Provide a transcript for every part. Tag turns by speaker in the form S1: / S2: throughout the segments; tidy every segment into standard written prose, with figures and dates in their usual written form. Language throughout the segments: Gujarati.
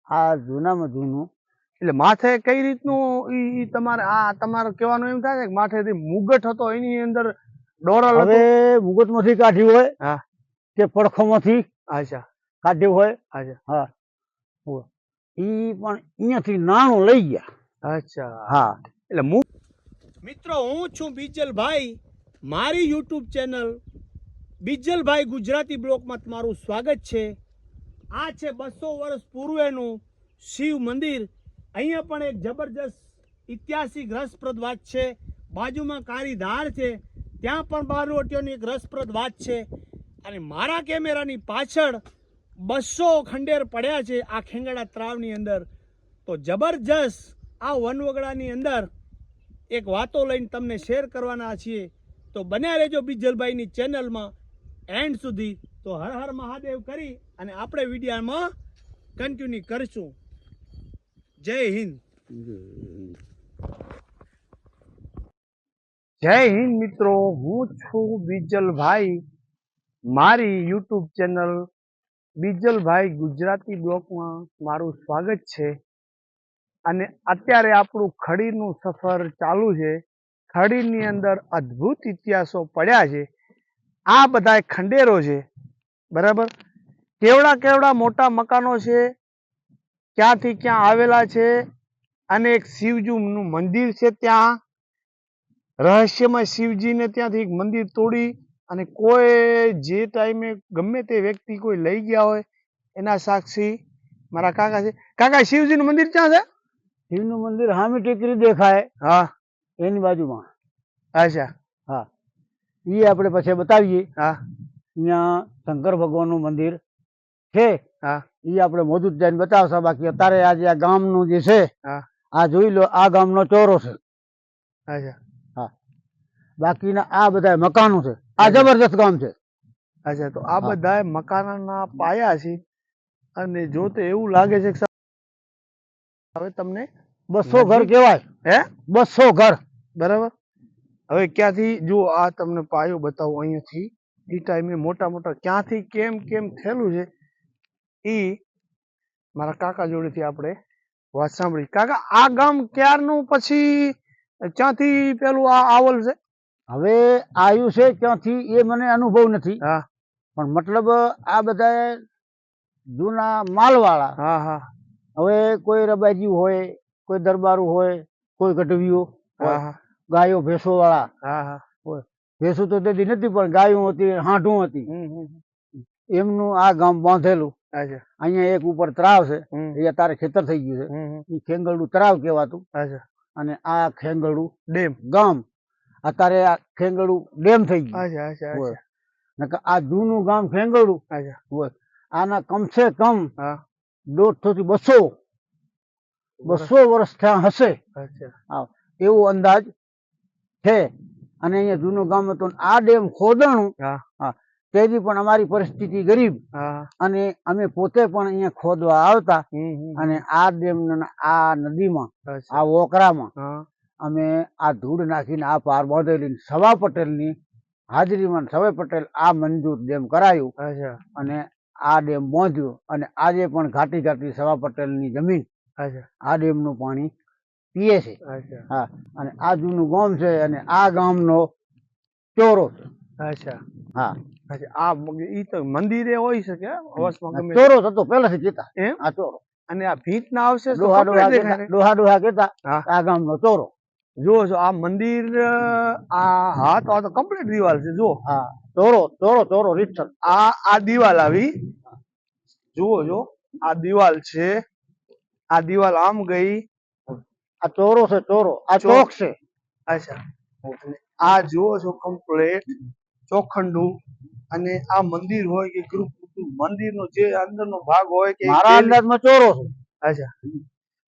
S1: આ જૂનામાં જૂનું.
S2: એટલે માથે કઈ રીતનું ઈ તમારે તમારે કહેવાનું એમ થાય છે કે માથેથી મુગટ હતો એની અંદર ડોરલ
S1: હવે મુગટમાંથી કાઢ્યું હોય
S2: હા
S1: કે પડખોમાંથી
S2: અચ્છા
S1: કાઢ્યું હોય.
S2: અચ્છા
S1: હા ઈ પણ અહીંયાથી નાણું લઈ ગયા.
S2: અચ્છા
S1: હા
S2: એટલે મિત્રો હું છું બીજલભાઈ, મારી યુટ્યુબ ચેનલ બીજલભાઈ ગુજરાતી બ્લોકમાં તમારું સ્વાગત છે. આ છે 200 વર્ષ પૂર્વેનું શિવ મંદિર. અહીંયા પણ એક જબરજસ્ત ઐતિહાસિક રસપ્રદ વાત છે. બાજુમાં કાળી ધાર છે, ત્યાં પણ બારવટીઓની એક રસપ્રદ વાત છે. અને મારા કેમેરાની પાછળ 200 ખંડેર પડ્યા છે આ ખેંગાળા તળાવની અંદર. તો જબરજસ્ત આ વનવગડાની અંદર એક વાતો લઈને તમને શેર કરવાના છીએ. તો બન્યા રહેજો બીજલભાઈની ચેનલમાં એન્ડ સુધી. તો હર હર મહાદેવ કરી અને આપણે વિડીયોમાં કન્ટિન્યુ કરીશું. જય હિન્દ. જય હિન્દ મિત્રો, હું છું બીજલભાઈ, મારી યુટ્યુબ ચેનલ બીજલભાઈ ગુજરાતી બ્લોગમાં મારું સ્વાગત છે. અને અત્યારે આપણું ખડીનું સફર ચાલુ છે. ખડીની અંદર અદ્ભુત ઇતિહાસો પડ્યા છે. આ બધા ખંડેરો છે, બરાબર. કેવડા કેવડા મોટા મકાનો છે, ક્યાંથી ક્યાં આવેલા છે. અને એક શિવજીનું મંદિર છે, ત્યાં રહસ્યમય શિવજીને ત્યાંથી એક મંદિર તોડી અને કોઈ જે ટાઈમે ગમે તે વ્યક્તિ કોઈ લઈ ગયા હોય એના સાક્ષી મારા કાકા છે. કાકા, શિવજીનું મંદિર ક્યાં છે?
S1: શિવનું મંદિર હામી ટેકરી દેખાય
S2: હા
S1: એની બાજુમાં.
S2: અચ્છા
S1: હા ઈ આપણે પછી બતાવીએ.
S2: હા
S1: અહીંયા શંકર ભગવાનનું મંદિર છે.
S2: હા
S1: ઈ આપણે મોજૂદ જઈને બતાવશે. બાકી અત્યારે આજે આ ગામનું જે છે
S2: હા
S1: આ જોઈ લો, આ ગામનો ચોરો છે.
S2: અચ્છા
S1: હા બાકીના આ બધા મકાનો છે. આ જબરદસ્ત ગામ છે.
S2: અચ્છા તો આ બધા મકાનના પાયા છે. અને જો તો એવું લાગે છે કે હવે તમને
S1: 200 ઘર કહેવાય.
S2: હે
S1: 200 ઘર.
S2: બરાબર. હવે ક્યાંથી જો આ તમને પાયો બતાવું અહીંયાથી એ ટાઈમે મોટા મોટા ક્યાંથી કેમ કેમ થયેલું છે એ મારા કાકા જોડેથી આપણે વાત સાંભળી. કાકા, આ ગામ ક્યારનું પછી ક્યાંથી પેલું આ આવલ છે?
S1: હવે આવ્યું છે ક્યાંથી એ મને અનુભવ નથી.
S2: હા
S1: પણ મતલબ આ બધા જૂના માલવાળા.
S2: હા હા
S1: હવે કોઈ રબાજી હોય, કોઈ દરબારું હોય, કોઈ ગઢવીઓ
S2: હા
S1: હોય,
S2: હા
S1: ગાયો ભેંસો વાળા
S2: હા હા
S1: હોય. ભેંસો તો તેથી નથી પણ ગાયો હતી, હાંઢું હતી. એમનું આ ગામ બાંધેલું.
S2: અચ્છા
S1: અહીંયા એક ઉપર તળાવ છે, એ અત્યારે ખેતર થઈ ગયું છે.
S2: હમ
S1: એ ખેંગળું તળાવ કહેવાતું.
S2: અચ્છા
S1: અને આ ખેંગળું
S2: ડેમ.
S1: ગામ. અત્યારે આ ખેંગળું ડેમ થઈ ગયું.
S2: અચ્છા અચ્છા
S1: હોય.
S2: અચ્છા
S1: નકર આ જૂનું ગામ ખેંગળું
S2: અચ્છા
S1: હોય. આના કમસે કમ
S2: હા
S1: 150 થી 200 વર્ષ થયા હશે.
S2: અચ્છા
S1: હા એવો અંદાજ છે. અને અહીંયા જૂનું ગામ હતું. આ ડેમ ખોદાણું.
S2: હા
S1: હા તેથી પણ અમારી પરિસ્થિતિ ગરીબ
S2: હા
S1: અને અમે પોતે પણ અહીંયા ખોદવા આવતા. અને આ ડેમ આ નદીમાં આ ઓકરામાં
S2: હા
S1: અમે આ ધૂળ નાખીને આ પાર બાંધેલી. સવા પટેલની હાજરીમાં સવા પટેલ આ મંજૂર ડેમ કરાયું.
S2: અચ્છા
S1: અને આ ડેમ બાંધ્યો. અને આજે પણ ઘાટી ઘાટી સવા પટેલની જમીન
S2: અચ્છા
S1: આ ડેમનું પાણી પીએ છે.
S2: અચ્છા
S1: હા અને આ જૂનું ગામ છે. અને આ ગામનો ચોરો છે.
S2: અચ્છા
S1: હા
S2: અચ્છા આ ઈ તો મંદિરે હોઈ શકે અવસમાં ગમે
S1: ચોરો થતો પહેલાથી કહેતા.
S2: એમ?
S1: આ ચોરો.
S2: અને આ ભીત ના અવશેષ તો
S1: ડોહા
S2: complete
S1: ડોહા
S2: દેખાય
S1: કહેતા.
S2: છે.
S1: ડોહા ડોહા કહેતા
S2: હા
S1: આ ગામનો ચોરો.
S2: જો આ મંદિર આ હા તો આ તો કમ્પ્લીટ દિવાલ છે. જો
S1: હા ચોરો ચોરો ચોરો રીતસર.
S2: આ દિવાલ આવી, જુઓ જો આ દિવાલ છે. આ દિવાલ આમ ગઈ.
S1: આ ચોરો છે ચોરો. આ ચોક છે.
S2: અચ્છા આ જુઓ છો કમ્પ્લીટ ચોખંડું. અને આ મંદિર હોય કે ગૃહ મંદિરનો જે અંદરનો ભાગ હોય કે
S1: મારા અંદાજમાં ચોરો છે.
S2: અચ્છા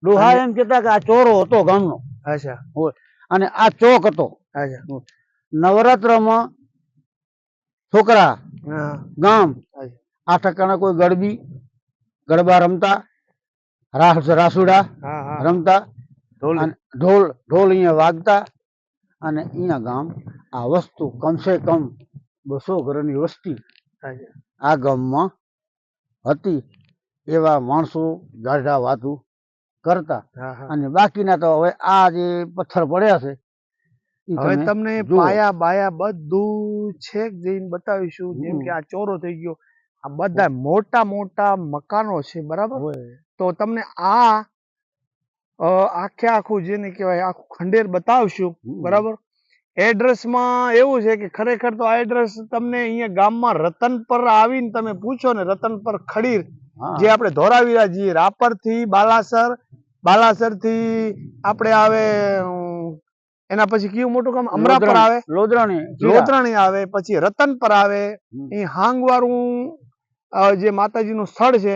S1: ડોહા એમ કહેતા કે આ ચોરો હતો ગામનો.
S2: અચ્છા
S1: હોય. અને આ ચોક હતો.
S2: અચ્છા
S1: નવરાત્રમાં છોકરા
S2: હા
S1: ગામ
S2: અચ્છા
S1: આ ઠકાણા કોઈ ગરબી ગરબા રમતા, રાસુડા
S2: હા હા
S1: રમતા.
S2: ઢોલી.
S1: અને ઢોલ ઢોલ અહીંયા વાગતા. અને અહીંયા ગામ આ વસ્તુ કમસે કમ 200 ઘરની વસ્તી
S2: અચ્છા
S1: આ ગામમાં હતી. એવા માણસો ગાઢા વાતું કરતા.
S2: હા હા
S1: અને બાકીના તો હવે આ જે પથ્થર પડ્યા છે ઈ
S2: હવે
S1: તમે
S2: તમને
S1: જુઓ.
S2: પાયા બાયા બધું છેક જઈને બતાવીશું. જેમ કે આ ચોરો થઈ ગયો, આ બધા મોટા મોટા મકાનો છે, બરાબર.
S1: હોય.
S2: તો તમને આ આખે આખું જેને કહેવાય આખું ખંડેર બતાવશું, બરાબર. એડ્રેસમાં એવું છે કે ખરેખર તો આ એડ્રેસ તમને અહીંયા ગામમાં રતનપર આવીને તમે પૂછો ને, રતનપર ખડીર,
S1: હા.
S2: જે આપણે ધોરાવીરા જઈએ, રાપર થી બાલાસર, બાલાસર થી આપણે આવે એના પછી કયું મોટું ગામ અમરાપર આવે,
S1: લોધરાણી
S2: લોધરાણી આવે, પછી રતનપર આવે. અહીં હાંગવાળું જે માતાજીનું સ્થળ છે.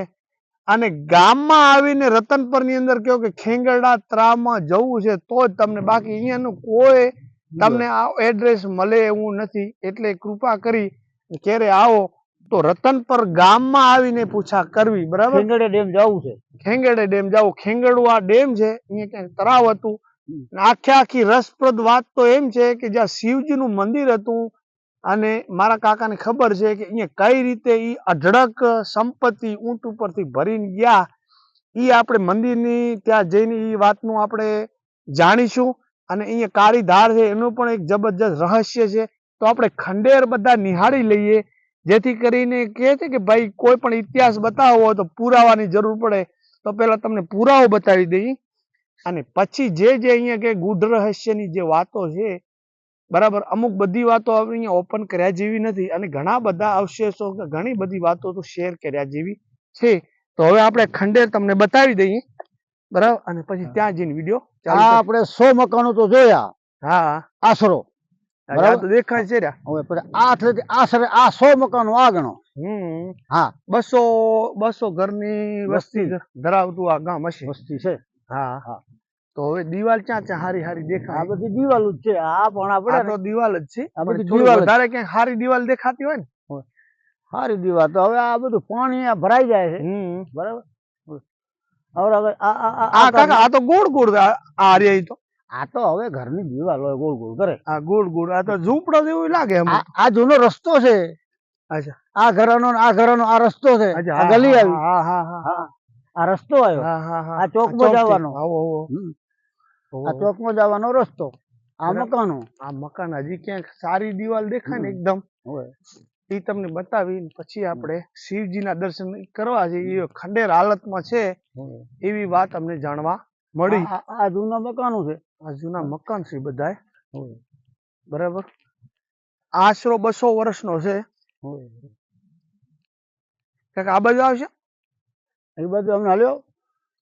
S2: અને ગામમાં આવીને રતનપર ની અંદર કહો કે ખેંગરડા ત્રામાં જવું છે તો જ તમને, બાકી અહીંયાનું કોઈ તમને આ એડ્રેસ મળે એવું નથી. એટલે કૃપા કરી ક્યારે આવો તો રતનપર ગામમાં આવીને પૂછા કરવી, બરાબર.
S1: ખેંગડે ડેમ જવું છે.
S2: ખેંગેડે ડેમ જાવ, ખેંગડું આ ડેમ છે, અહીંયા ક્યાંક તળાવ હતું. આખે આખી રસપ્રદ વાત તો એમ છે કે જ્યાં શિવજીનું મંદિર હતું, અને મારા કાકાને ખબર છે કે અહીંયા કઈ રીતે ઈ અઢળક સંપત્તિ ઊંટ ઉપરથી ભરીને ગયા, ઈ આપણે મંદિરની ત્યાં જઈને ઈ વાતનું આપણે જાણીશું. અને અહીંયા કાળી ધાર છે એનું પણ એક જબરજસ્ત રહસ્ય છે. તો આપણે ખંડેર બધા નિહાળી લઈએ, જેથી કરીને કહે છે કે ભાઈ કોઈ પણ ઇતિહાસ બતાવવો હોય તો પુરાવાની જરૂર પડે. તો પેલા તમને પુરાવો બતાવી દઈએ, અને પછી જે અહીંયા કે ગૂઢ રહસ્યની જે વાતો છે, બરાબર. અમુક બધી વાતો આપણે અહીંયા ઓપન કર્યા જેવી નથી, અને ઘણા બધા અવશેષો કે ઘણી બધી વાતો તો શેર કર્યા જેવી છે. તો હવે આપણે ખંડેર તમને બતાવી દઈએ, બરાબર. અને પછી ત્યાં જઈને વિડીયો
S1: આ આપણે 100 મકાનો તો જોયા.
S2: હા
S1: આશરો
S2: બરાબર, તો દેખાય છે રહ્યા.
S1: હવે પછી આશરે આ 100 મકાનો આ ગણો. હા,
S2: 200 ઘરની વસ્તી ધરાવતું આ ગામ હશે.
S1: વસ્તી છે.
S2: હા હા. તો હવે દિવાલ ક્યાં છે હારી હારી
S1: આ
S2: દેખાય?
S1: બધી દિવાલ જ છે. આ પણ
S2: આ
S1: આપણે
S2: તો દિવાલ જ છે.
S1: આ બધી
S2: થોડી
S1: દિવાલ જ.
S2: વધારે ક્યાંક હારી દિવાલ દેખાતી હોય ને.
S1: સારી દિવાલ તો હવે આ બધું પાણી આ ભરાઈ જાય છે, બરાબર. હવે
S2: આ કાકા આ તો ગોળ ગોળ આ રહ્યા ઈ તો.
S1: આ તો હવે ઘરની દિવાલ હોય ગોળ ગોળ કરે.
S2: આ ગોળ ગોળ આ તો ઝૂંપડા જેવું લાગે એમ.
S1: આ જૂનો રસ્તો છે.
S2: અચ્છા,
S1: આ ઘરનો ને આ ઘરનો આ રસ્તો છે.
S2: અચ્છા,
S1: આ ગલી આવી.
S2: હા હા હા હા
S1: આ રસ્તો આવ્યો.
S2: હા હા હા.
S1: આ ચોકમાં જવાનો.
S2: આવો આવો.
S1: આ ચોકમાં જવાનો રસ્તો. આ
S2: બરાબર.
S1: મકાનો.
S2: આ મકાન હજી ક્યાંક સારી દિવાલ દેખાય ને એકદમ, એ તમને બતાવી પછી આપણે શિવજીના દર્શન કરવા છે. એ ખંડેર હાલતમાં છે એવી વાત અમને જાણવા મળી.
S1: આ જૂના મકાનો છે.
S2: આ જૂના મકાન છે બધાય, બરાબર. આશરો 200 વર્ષનો છે. કાંઈક આ બાજુ આવશે
S1: એ બાજુ અમને હાલ્યો.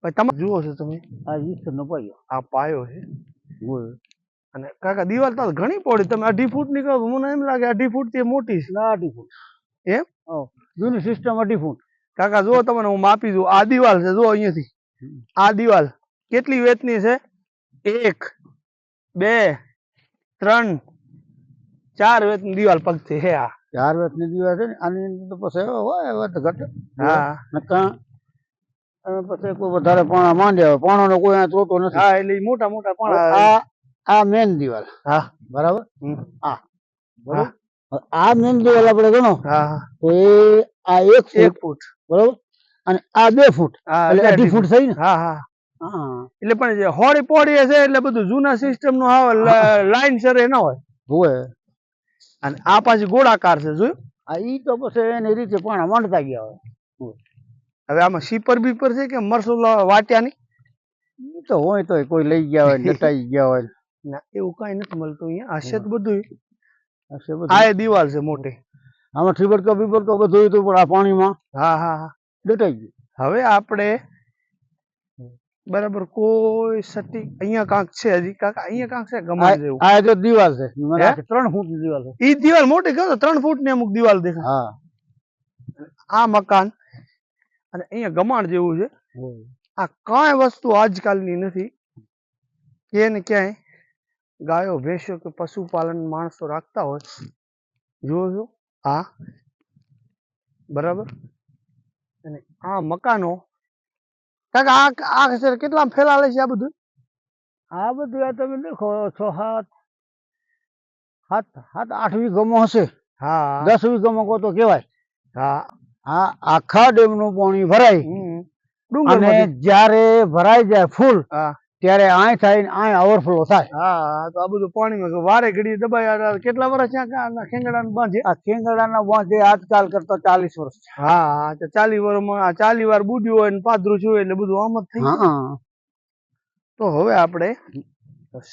S2: ભાઈ તમે જુઓ છો તમે
S1: આ ઈશ્વરનો પાયો.
S2: આ પાયો છે. અને કાકા દિવાલ તો ઘણી પડી. તમે 2.5 ફૂટ ની કહો, મને એમ લાગે 2.5 ફૂટ થી મોટી છે.
S1: 2.5 ફૂટ
S2: એમ
S1: જૂની સિસ્ટમ 2.5 ફૂટ.
S2: કાકા જો તમને હું માપી દઉં. આ દિવાલ છે, જો અહીંયાથી આ દિવાલ કેટલી વેતની છે? 1 2 3 4 વેતની દિવાલ પગથી છે. આ
S1: 4 વેતની દિવાલ છે ને. આની અંદર તો પછી હોય વધુ ઘટે.
S2: હા
S1: પછી કોઈ વધારે પાણા માંડે આવે. પાણાનો કોઈ આ ચોટો નથી.
S2: હા, એટલે મોટા મોટા પણ
S1: આ મેન દિવાલ.
S2: હા
S1: બરાબર. આ બરાબર. આ મેન દિવાલ આપણે ગણો તો એ આ 1 ફૂટ, બરાબર. અને આ 2 ફૂટ, એટલે 2.5 ફૂટ થઈ ને.
S2: હા હા. એટલે પણ જે હોળી પોળી છે એટલે બધું જૂના સિસ્ટમ નું આવે, લાઈન સર એ ના હોય. અને આ પાછી ગોળાકાર છે, જોયું?
S1: આ ઈ તો પછી એની રીતે પાણા માંડતા ગયા હોય.
S2: હવે આમાં સીપર બીપર છે કે મરસું વાટ્યાની?
S1: ઈ તો હોય તો કોઈ લઈ ગયા હોય, ડટાઈ ગયા હોય.
S2: ના, એવું કઈ નથી મળતું અહીંયા. હશે તો બધું.
S1: હશે બધું.
S2: આ દિવાલ છે મોટી.
S1: આમાં ઠીબડકો બીબડકો બધું હતું પણ આ પાણીમાં
S2: હા હા હા
S1: ડટાઈ ગયું.
S2: હવે આપણે બરાબર કોઈ સટી અહીંયા કાંક છે હજી. કાકા અહીંયા કાંક છે ગમાણ જેવું.
S1: આ જો દિવાલ છે. 3 ફૂટ ની દિવાલ છે.
S2: ઈ દિવાલ મોટી કહો, 3 ફૂટ ની અમુક દિવાલ દેખાય.
S1: હા.
S2: આ મકાન અને અહીંયા ગમાણ જેવું છે. આ કાંઈ વસ્તુ આજકાલની નથી કે ને ક્યાંય ગાયો ભેંસો કે પશુપાલન માણસો રાખતા હોય. જોજો આ બરાબર. અને આ મકાનો કાકા આ કેટલા ફેલાલે છે આ બધું?
S1: આ બધું આ તમે દેખો 6 7 8 વીઘામાં હશે.
S2: હા
S1: 10 વીઘામાં કહો તો કેવાય.
S2: હા
S1: આ આખા ડેમ નું પાણી ભરાય અને જ્યારે ભરાઈ જાય ફૂલ ત્યારે આય થાય ને આય ઓવરફ્લો થાય.
S2: હા તો આ બધું પાણીમાં વારે ઘડી દબાય. કેટલા વર્ષ ખેંગડાનું બાંધે?
S1: આ ખેંગડાના બાંધે આજકાલ કરતા 40 વર્ષ.
S2: હા 40 વર્ષમાં 40 વાર બુડ્યું હોય ને પાદરું છું એટલે બધું આમ જ થઈ જાય. તો હવે આપણે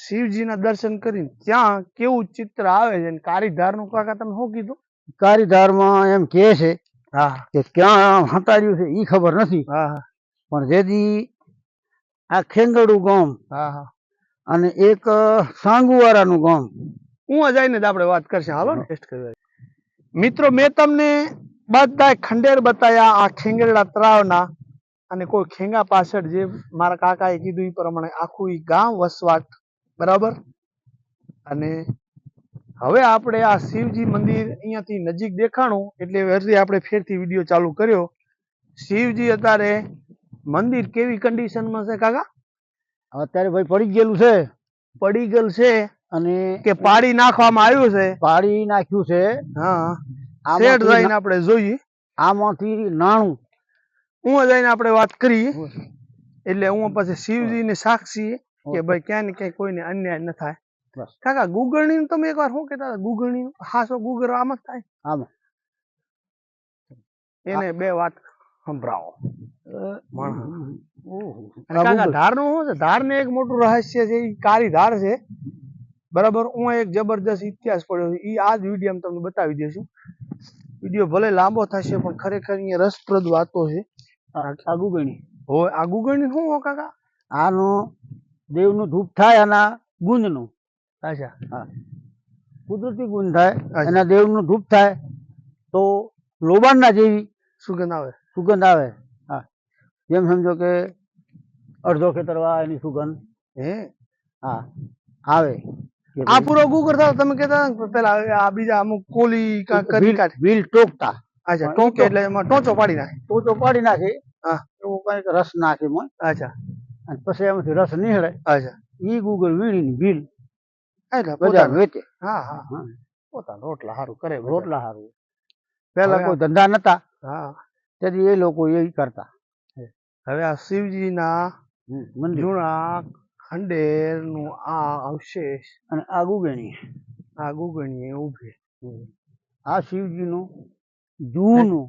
S2: શિવજીના દર્શન કરીને ત્યાં કેવું ચિત્ર આવે છે. કારીધારનું કાકા તમે શું કીધું?
S1: કારીધારમાં એમ કે છે કે ક્યાં હટાડ્યું છે ઈ ખબર નથી, પણ જેથી આ ખેંગડું ગામ અને એક સાંગુવાળાનું ગામ
S2: હું જઈને આપણે વાત કરશે. હાલો ને ટેસ્ટ કરવા. મિત્રો મેં તમને બધા ખંડેર બતાવ્યા આ ખેંગરડા તળાવના, અને કોઈ ખેંગા પાછળ જે મારા કાકાએ કીધું એ પ્રમાણે આખું ઈ ગામ વસવાટ, બરાબર. અને હવે આપણે આ શિવજી મંદિર અહીંયાથી નજીક દેખાણું એટલે આપણે ફેરથી વિડીયો ચાલુ કર્યો. શિવજી અત્યારે મંદિર કેવી કન્ડિશનમાં છે કાકા?
S1: અત્યારે ભાઈ પડી ગયેલું છે.
S2: પડી ગયેલું છે અને કે પાડી નાખવામાં આવ્યું છે? પાડી નાખ્યું છે. હા શેડ જઈને આપણે જોઈએ.
S1: આમાંથી નાણું
S2: હું જઈને આપણે વાત કરી એટલે હું પછી શિવજી ને સાક્ષી કે ભાઈ ક્યાં ને ક્યાંય કોઈને અન્યાય ન થાય. કાકા ગુગળણી તમે એકવાર શું કેતા હતા? ગુગળણી હાસો ગુગર આમ જ થાય?
S1: આમાં
S2: એને બે વાત સંભળાવો. કાકા ધાર નું શું છે? ધાર ને એક મોટું રહસ્ય છે. એ કાળી ધાર છે, બરાબર. હું એક જબરદસ્ત ઇતિહાસ પડ્યો છે. એ આ જ વિડીયો તમને બતાવી દઈશું. વિડીયો ભલે લાંબો થશે પણ ખરેખર અહીંયા રસપ્રદ વાતો છે.
S1: આ ગુગળણી
S2: હોય. આ ગુગળણી શું હો કાકા?
S1: આનું દેવનું ધૂપ થાય આના ગુંદનું.
S2: અચ્છા.
S1: હા, કુદરતી ગુંદ થાય એના દેવનું ધૂપ થાય તો લોબાણના જેવી
S2: સુગંધ આવે.
S1: સુગંધ આવે. હા, જેમ સમજો કે અડધો ખેતરવા એની સુગંધ હા આવે.
S2: આ પૂરો ગુગર થાય તમે કેતા પેલા આ બીજા અમુક કોલી કરી કાઢે
S1: બિલ ટોકતા.
S2: અચ્છા, ટોકે એટલે એમાં ટોચો પાડી નાખે.
S1: ટોચો પાડી નાખે. હા, એવું કઈક રસ નાખે મોય.
S2: અચ્છા.
S1: અને પછી એમાંથી રસ નીકળે.
S2: અચ્છા.
S1: ઈ ગુગળ વીણીની બિલ
S2: એટલે
S1: બજાર વેચે.
S2: હા હા હા, પોતાના રોટલા સારું કરે.
S1: રોટલા સારું. પેલા કોઈ ધંધા નતા.
S2: હા,
S1: તેથી એ લોકો એ કરતા.
S2: હવે આ શિવજીના જૂના ખંડેર નું આ અવશેષ
S1: અને આ ગુગણી,
S2: આ ગુગણી ઉભી.
S1: આ શિવજી નું જૂનું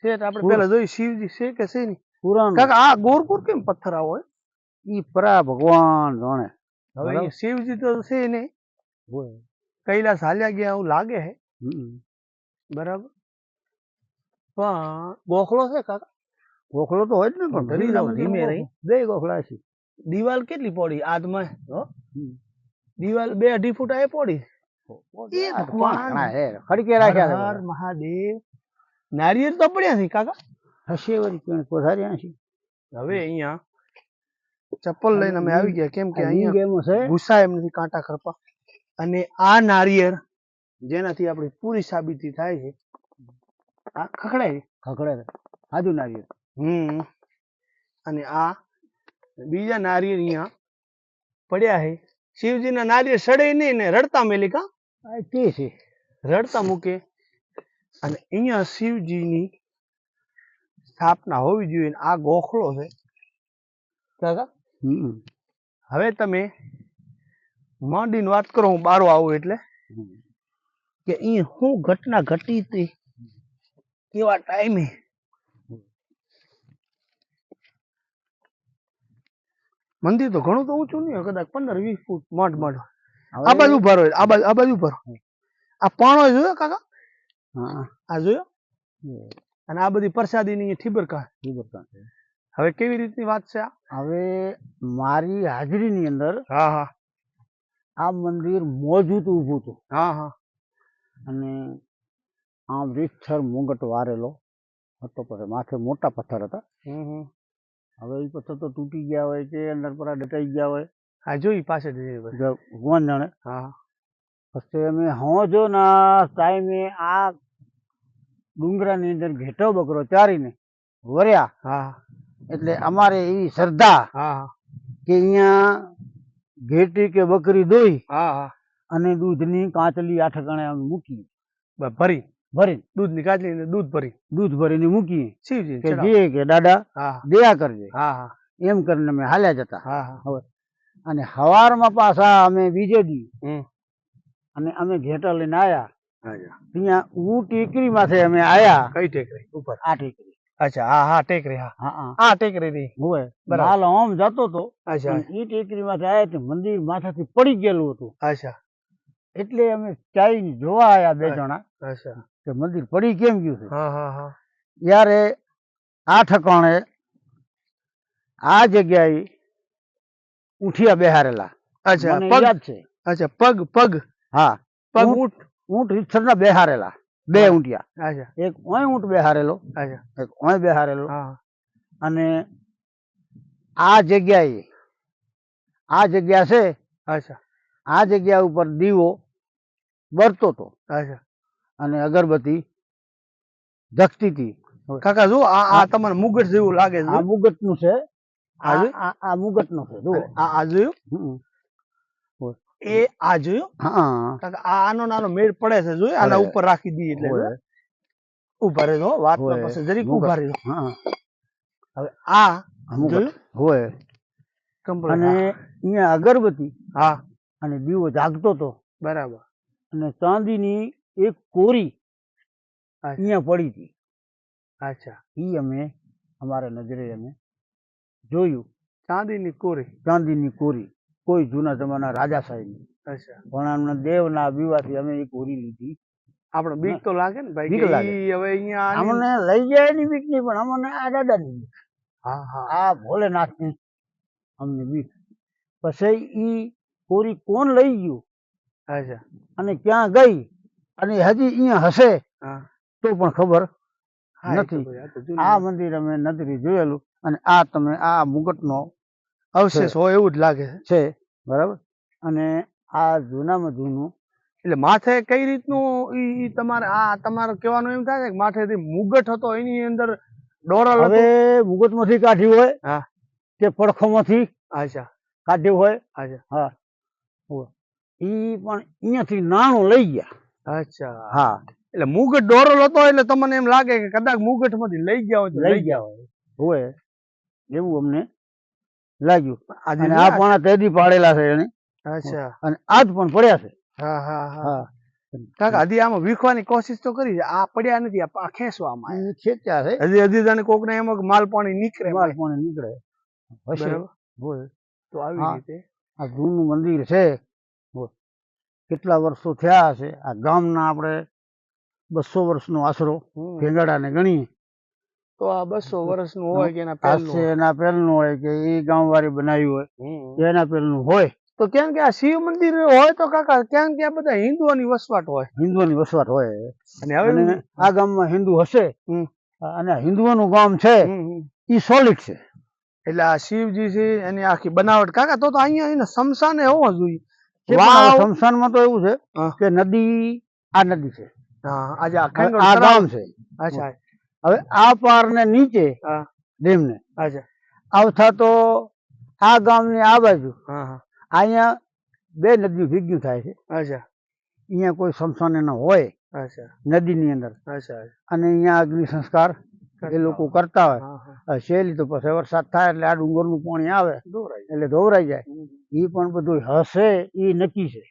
S2: છે. આપણે પેલા જોઈ શિવજી છે કે છે નહીં
S1: પુરાણ.
S2: કાકા આ ગોરપુર કેમ પથ્થર આવો હોય?
S1: ઈ પરા ભગવાન જાણે.
S2: હવે શિવજી તો છે નહીં, કૈલાસ હાલ્યા ગયા એવું લાગે છે, બરાબર. પણ ગોખલો છે કાકા?
S1: ગોખલો તો હોય જ ને, પણ
S2: ધીમે રહી.
S1: બે ગોખલા છે.
S2: દિવાલ કેટલી પડી? આદમાં દિવાલ 2-2.5 ફૂટ આ પડી.
S1: ખડકે રાખ્યા.
S2: મહાદેવ નારિયેળ તો પડ્યા છે કાકા.
S1: હશે વળી કોઠાર્યા છે.
S2: હવે અહીંયા ચપ્પલ લઈને અમે આવી ગયા, કેમ કે અહીંયા ઘુસા એમ નથી, કાંટા ખરપા. અને આ નારિયેળ જેનાથી આપણી પૂરી સાબિતી થાય છે, આ ખખડાય
S1: ખખડે હાજુ નારિયેળ.
S2: અને આ બીજા નારિયેળ અહીંયા પડ્યા છે. શિવજીના નારિયેળ સડે નહીં ને રડતા મેલી કા
S1: તે છે,
S2: રડતા મૂકે. અને અહીંયા શિવજીની સ્થાપના હોવી જોઈએ. આ ગોખલો છે કાકા. હવે તમે માંડીને વાત કરો, હું બારો આવું એટલે કે અહીંયા શું ઘટના ઘટી હતી, કેવા ટાઈમે. મંદિર તો ઘણું તો ઊંચું નહીં હોય, કદાચ 15-20 ફૂટ માંડ. આ બાજુ ઉભા હોય, આ બાજુ ઉભા. આ પાણો જોયો કાકા? આ જોયો? અને આ બધી પ્રસાદીની ઠીબરકા. હવે કેવી રીતની વાત છે આ?
S1: હવે મારી હાજરીની અંદર
S2: હા
S1: આ મંદિર મોજૂદ ઊભું હતું.
S2: હા.
S1: અને આમ રીતસર મુંગટ વારેલો હતો, પછી માથે મોટા પથ્થર હતા. હવે એ પથ્થર તો તૂટી ગયા હોય કે અંદર પર ડટાઈ ગયા હોય.
S2: હા, જોઈ પાસે
S1: ભગવાન જાણે.
S2: હા.
S1: પછી અમે હોજો ના ટાઈમે આ ડુંગરાની અંદર ઘેટો બકરો ચારીને વર્યા.
S2: હા.
S1: એટલે અમારે એવી શ્રદ્ધા કે અહીંયા ઘેટી કે બકરી દોઈ અને દૂધની કાંચલી 8 ગણે મૂકી ભરીને
S2: દૂધની કાચલી ને દૂધ ભરી
S1: દૂધ ભરીને મૂકીએ
S2: શિવજી
S1: કે જે કે દાદા
S2: હા
S1: દયા કરજે
S2: હા હા
S1: એમ કરીને અમે હાલ્યા જતા.
S2: હા હા
S1: હવે અને હવારમાં પાછા અમે બીજે દી
S2: હમ
S1: અને અમે ઘેટા લઈને આયા.
S2: અચ્છા
S1: ત્યાં હું ટેકરી માથે અમે આયા.
S2: કઈ ટેકરી ઉપર
S1: આ ટેકરી
S2: અચ્છા હા હા ટેકરી હા
S1: હા હા
S2: હા ટેકરી ની
S1: હોય
S2: બરાબર.
S1: માલ આમ જતો તો
S2: અચ્છા
S1: એ ટેકરી માથે આયા તો મંદિર માથાથી પડી ગયેલું હતું.
S2: અચ્છા
S1: એટલે અમે ચાઈ જોવા આયા 2 જણા
S2: અચ્છા
S1: કે મંદિર પડી કેમ ગયું છે.
S2: હા હા હા
S1: યારે આ ઠકાણે આ જગ્યાએ ઉઠિયા બેહારેલા
S2: અચ્છા
S1: મને
S2: પગ
S1: યાદ છે.
S2: અચ્છા પગ પગ
S1: હા
S2: પગ
S1: ઊંટ
S2: ઊંટ
S1: ઊંટ રીતસરના બેહારેલા 2 ઊંટિયા.
S2: અચ્છા
S1: એક ઓય ઊંટ બેહારેલો
S2: અચ્છા
S1: એક ઓય બેહારેલો
S2: હા
S1: અને આ જગ્યાએ આ જગ્યા છે
S2: અચ્છા
S1: આ જગ્યા ઉપર દીવો બળતો હતો
S2: અચ્છા
S1: અને અગરબત્તી ધકતી હતી.
S2: કાકા જો આ તમારે મુગટ જેવું લાગે છે
S1: આ મુગટનું છે.
S2: આ
S1: આ મુગટનું છે જુઓ.
S2: આ જોયું
S1: હમ.
S2: એ આ જોયું
S1: હા
S2: કાકા આનો નાનો મેળ પડે છે જોયું આના
S1: પડે.
S2: ઉપર રાખી દઈએ એટલે
S1: હોય.
S2: ઉભા રહેજો વાત
S1: હોય.
S2: પાસે જરીક
S1: મુગટ.
S2: ઉભા રહેજો
S1: હા
S2: હવે આ
S1: મુગટ
S2: જોયું
S1: હોય
S2: કમ્પ્લીટ
S1: અને અહીંયા અગરબત્તી
S2: હા
S1: અને દીવો જાગતો હતો
S2: બરાબર
S1: અને ચાંદીની એક કોરી
S2: અચ્છા
S1: અહીંયા પડી હતી.
S2: અચ્છા
S1: ઈ અમે અમારા નજરે અમે જોયું.
S2: ચાંદીની કોરી
S1: ચાંદીની કોરી કોઈ જૂના જમાના રાજાશાહીની
S2: અચ્છા
S1: પણ આમના દેવના વિવાહથી અમે એ કોરી લીધી.
S2: આપણે બીક તો લાગે ને ભાઈ
S1: બીક
S2: કે
S1: લાગે.
S2: ઈ હવે અહીંયા
S1: અમને લઈ જાય એની બીક નહીં પણ અમને આ દાદાની બીક.
S2: હા હા
S1: આ ભોલેનાથની અમને બીક. પછી ઈ કોરી કોણ લઈ ગયું
S2: અચ્છા
S1: અને ક્યાં ગઈ અને હજી અહીંયા હશે
S2: હા
S1: તો પણ ખબર
S2: હા એ તો
S1: નથી.
S2: ભાઈ, આ તો જૂનું
S1: આ મંદિર અમે નજરે જોયેલું અને આ તમે આ મુગટનો
S2: અવશેષ હોય એવું જ લાગે છે
S1: છે બરાબર. અને આ જૂનામાં જૂનું
S2: એટલે માથે કઈ રીતનું ઈ તમારે આ તમારે કહેવાનું એમ થાય છે કે માથેથી મુગટ હતો એની અંદર ડોરલ હતો
S1: હવે મુગટમાંથી કાઢ્યું હોય
S2: હા
S1: કે પડખોમાંથી
S2: અચ્છા
S1: કાઢ્યું હોય.
S2: અચ્છા
S1: હા હોય. ઈ પણ અહીંયાથી નાણું લઈ ગયા.
S2: અચ્છા
S1: હા
S2: એટલે મુગટ ડોરલ હતો એટલે તમને એમ લાગે કે કદાચ મુગટ માંથી લઈ ગયા હોય તો
S1: લઈ ગયા હોય એવું અમને લાગ્યું.
S2: આજે
S1: અને આ પણ તેદી પાડેલા છે એને
S2: અચ્છા
S1: અને આજ પણ પડ્યા છે.
S2: હા હા હા
S1: હા
S2: કાકા હજી આમાં વીખવાની કોશિશ તો કરી છે આ પડ્યા નથી આ ખેંચવામાં
S1: ઈ ખેંચ્યા છે.
S2: હજી હજી જાણે કોક ને એમાં માલ પાણી નીકળે
S1: માલ પાણી નીકળે હશે.
S2: બરાબર
S1: હોય.
S2: તો આવી
S1: હા.
S2: રીતે
S1: આ જૂનું મંદિર છે. હોય. કેટલા વર્ષો થયા હશે. આ ગામના આપણે 200 વર્ષનો આશરો ભેંગડાને ગણીએ
S2: તો આ 200 વર્ષનું હોય કે એના
S1: આજ છે
S2: પહેલું
S1: એના પહેલનું હોય કે એ ગામવાળી બનાવ્યું હોય એના પહેલનું હોય.
S2: તો ક્યાં કે આ શિવ મંદિર હોય તો કાકા ક્યાં ત્યાં બધા હિન્દુઓની વસવાટ હોય
S1: હિન્દુઓની વસવાટ હોય
S2: અને હવે
S1: અને આ ગામમાં હિન્દુ હશે
S2: હમ.
S1: અને હિન્દુઓનું ગામ છે ઈ સોલિડ છે.
S2: એટલે આ શિવજી છે એની આખી બનાવટ કાકા તો અહીંયા એને શમશાને હોવો જોઈએ
S1: તે પણ
S2: વાવ
S1: હવે શમશાનમાં તો એવું છે
S2: હા.
S1: કે નદી આ નદી છે
S2: હા આજે આ
S1: હવે
S2: ખેંગળ
S1: આ
S2: તળાવ
S1: ગામ છે.
S2: અચ્છા
S1: હવે આ પાર ને નીચે
S2: હા
S1: ડેમને
S2: અચ્છા
S1: આવતા તો આ ગામની આ બાજુ
S2: હા હા
S1: અહીંયા 2 નદીઓ ભેગી થાય છે.
S2: અચ્છા
S1: અહીંયા કોઈ શમશાન એના હોય
S2: અચ્છા
S1: નદીની અંદર
S2: અચ્છા
S1: અને અહીંયા અગ્નિ સંસ્કાર એ લોકો કરતા હોય.
S2: હા હા
S1: શેલી તો પછી વરસાદ થાય એટલે આ ડુંગરનું પાણી આવે
S2: દોરાય
S1: એટલે ધોવરાઈ જાય. એ પણ બધું હશે એ નક્કી છે.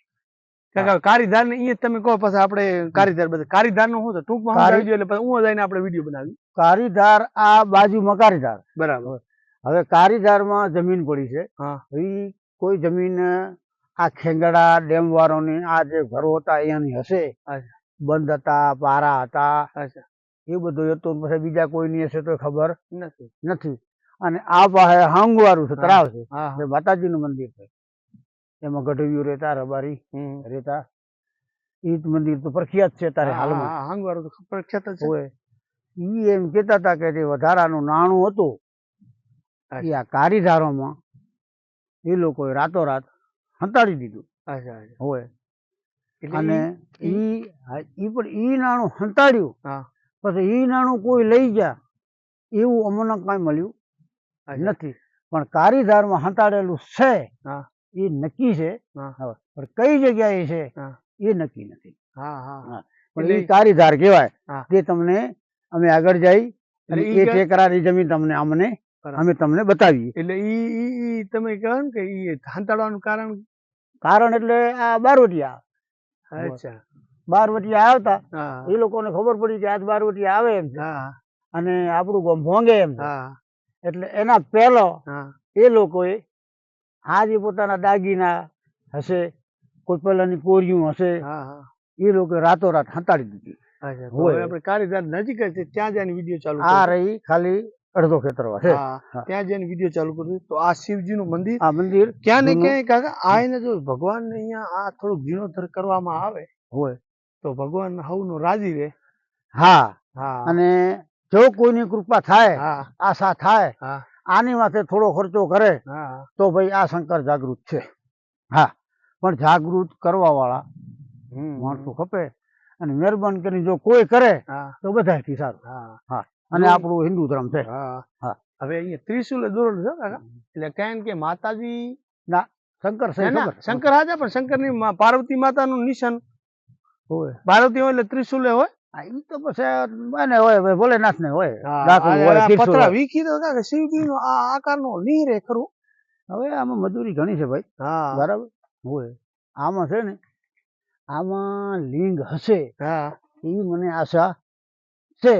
S2: કાકા કારીદાર ને અહીંયા તમે કહો પછી આપણે કારીદાર બધા કારીદાર નું શું છે ટૂંકમાં સમજાવી દો એટલે પછી હું જઈને આપણે વિડીયો બનાવી
S1: કારીધાર આ બાજુમાં કારીધાર.
S2: બરાબર
S1: હવે કારીધારમાં જમીન પડી છે.
S2: હા
S1: એ કોઈ જમીન આ ખેંગડા ડેમ વાળોની આ જે ઘરો હતા અહીંયાની હશે.
S2: અચ્છા
S1: બંધ હતા પારા હતા
S2: અચ્છા
S1: એ બધું હતું પછી બીજા કોઈની હશે તો ખબર
S2: નથી
S1: નથી. અને આ પાસે હાંગવાળું છે તળાવ છે
S2: હા
S1: જે માતાજીનું મંદિર છે. એમાં ગઢવીઓ રહેતા રબારી રહેતા. ઈ મંદિર તો પ્રખ્યાત છે તારે હાલમાં
S2: હા હાંગવાળું તો પ્રખ્યાત જ છે
S1: હોય. ઈ એમ કહેતા હતા કે જે વધારાનું નાણું હતું એ આ કારીધારોમાં એ લોકોએ રાતોરાત હંતાડી દીધું
S2: અચ્છા અચ્છા
S1: હોય.
S2: એટલે
S1: અને ઈ પણ ઈ નાણું હંતાડ્યું
S2: હા
S1: પછી ઈ નાણું કોઈ લઈ ગયા એવું અમને કાંઈ મળ્યું
S2: અચ્છા.
S1: નથી. પણ કારીધારમાં હંતાડેલું છે
S2: હા
S1: એ નક્કી છે.
S2: હા
S1: હવે પણ કઈ જગ્યાએ છે
S2: હા
S1: એ નક્કી નથી.
S2: હા હા
S1: હા. પણ એ કારીધાર કહેવાય.
S2: હા.
S1: તે તમને અમે આગળ જઈ અને
S2: એટલે ઈ
S1: એ ટેકરાની જમીન તમને અમે તમને બતાવીએ.
S2: એટલે ઈ તમે કહો ને કે ઈ હંતાડવાનું
S1: કારણ એટલે આ બારવટિયા
S2: અચ્છા
S1: બારવટિયા આવતા
S2: હા
S1: એ લોકોને ખબર પડી કે આજ બારવટિયા આવે એમ છે
S2: હા
S1: અને આપણું ગામ ભોંગે એમ છે.
S2: હા
S1: એટલે એના પહેલો
S2: હા
S1: એ લોકોએ આ જે પોતાના દાગીના હશે, કોઈ પેલાની કોરિયું હશે,
S2: હા હા
S1: એ લોકોએ રાતોરાત હંતાડી દીધી.
S2: અચ્છા તો
S1: હોય.
S2: હવે આપણે કારીદાર નજીક જ છે ત્યાં જઈને વિડીયો ચાલુ
S1: આ
S2: કરીએ.
S1: રહી ખાલી અડધો ખેતરવા છે.
S2: હા ત્યાં જઈને વિડીયો ચાલુ કરીએ. તો આ શિવજીનું મંદિર
S1: આ મંદિર
S2: ક્યાં ને
S1: જૂનું
S2: ક્યાંય કાકા આઈને જો ભગવાનને અહીંયા આ થોડુંક જીર્ણોદ્ધાર કરવામાં આવે
S1: હોય.
S2: તો ભગવાન હવનું રાજી રહે.
S1: હા,
S2: હા
S1: અને જો કોઈની કૃપા થાય,
S2: હા
S1: આશા થાય,
S2: હા
S1: આની માથે થોડો ખર્ચો કરે
S2: હા
S1: તો ભાઈ આ શંકર જાગૃત છે. હા, પણ જાગૃત કરવા વાળા માણસો ખપે અને મહેરબાની કરીને જો કોઈ કરે
S2: હા
S1: તો બધાથી સારું.
S2: હા
S1: હા, અને આપણું હિન્દુ ધર્મ છે.
S2: હા
S1: હા.
S2: હવે અહીંયા ત્રિશુલે દોરેલું છે કાકા. એટલે કારણ કે માતાજી
S1: ના, શંકર છે.
S2: ના, ના, શંકર હાજર પણ શંકરની પાર્વતી માતાનું નિશાન
S1: હોય.
S2: પાર્વતી હોય એટલે ત્રિશુલે હોય.
S1: હા, ઈ તો પછી મને હોય ભાઈ, ભોલેનાથ ને હોય,
S2: હા,
S1: ડાકું હોય, ત્રિશુલ
S2: પતરા
S1: હોય.
S2: વીખી તો કાકા શિવજીનો આ આકારનો નહીં રે ખરું.
S1: હવે આમાં મજૂરી ઘણી છે ભાઈ.
S2: હા
S1: બરાબર હોય. આમાં છે ને, આમાં લિંગ હશે
S2: હા
S1: એવી મને આશા છે.